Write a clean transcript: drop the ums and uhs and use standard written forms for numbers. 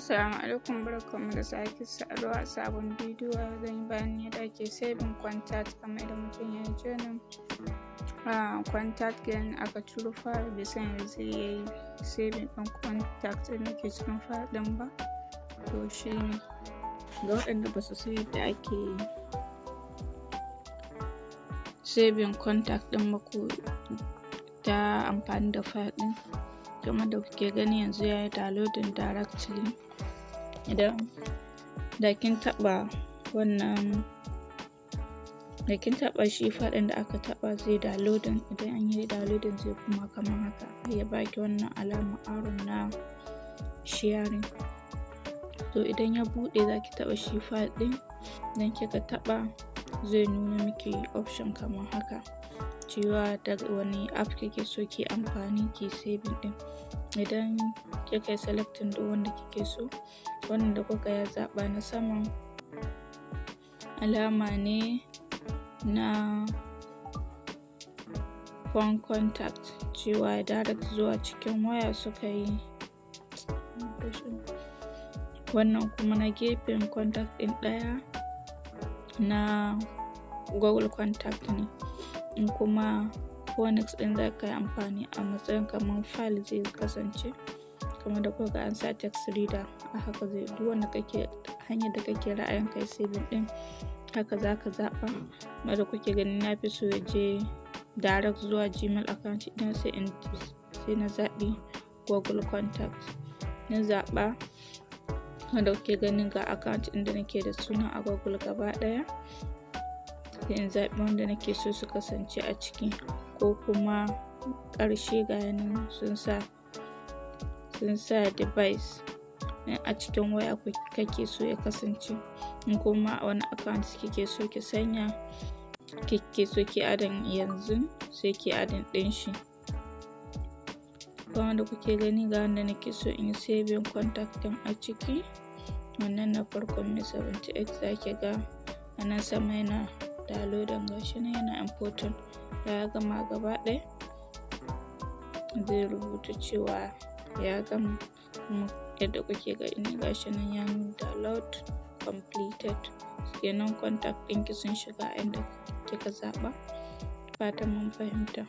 Assalamu alaikum, barkanmu da sake saduwa a sabon bidiyo. Zan yi bayani yadda ake saving contact kamar yadda mutum ya yi joinin contact ɗin aka turo file bai san yadda zai yi saving ɗin contact ɗin da ke cikin file ɗin ba. To shi ne ga waɗanda ba su san yadda ake saving contact ɗin ba ko ta amfani da file ɗin, kamar da kuke gani yanzu ya yi downloading directly. Idan da kin taɓa wannan da kin taɓa shi file ɗin da aka taɓa zai downloading. Idan an yi downloading zai kuma kamar haka, ya baki wannan alamar arrow na sharing. To idan ya buɗe za ki taɓa shi file ɗin, idan kika taɓa zai nuna miki option kamar haka cewa daga wani app kike so ki amfani ki saving ɗin. Idan kika yi selecting duk wanda kike so, wannan da kuka ya zaɓa na saman alama ne na phone contact cewa direct zuwa cikin waya suka yi. Wannan kuma na gefen contact ɗin ɗaya na Google contact ne, in kuma phonics ɗin za ka yi amfani a matsayin kamar file zai kasance kamar da kuka an sa text reader. A haka zai duk wanda kake hanyar da kake ra'ayin kai saving ɗin haka za ka zaɓa. Kamar da kuke gani na fi so ya je direct zuwa Gmail account ɗin, sai na zaɓi Google contact na zaɓa. Kamar da kuke gani ga account ɗin da nake da suna a Google gaba ɗaya, sai in zaɓi wanda nake so su kasance a ciki, ko kuma ƙarshe ga yanan sun sa device in a cikin waya kake so ya kasance, in kuma wani account kike so ki sanya kike so ki adin yanzu sai ki adin ɗin shi. Kamar da kuke gani ga wanda nake so in yi saving contact ɗin a ciki, wannan na farkon mai 78 za ki ga a nan sama yana downloading, gashi nan yana important. Da ya gama gaba ɗaya zai rubuta cewa ya gama, kuma yadda kuke gani gashi nan ya nuna download completed. Kenan contact ɗinki sun shiga inda kika zaɓa. Fatan mun fahimta.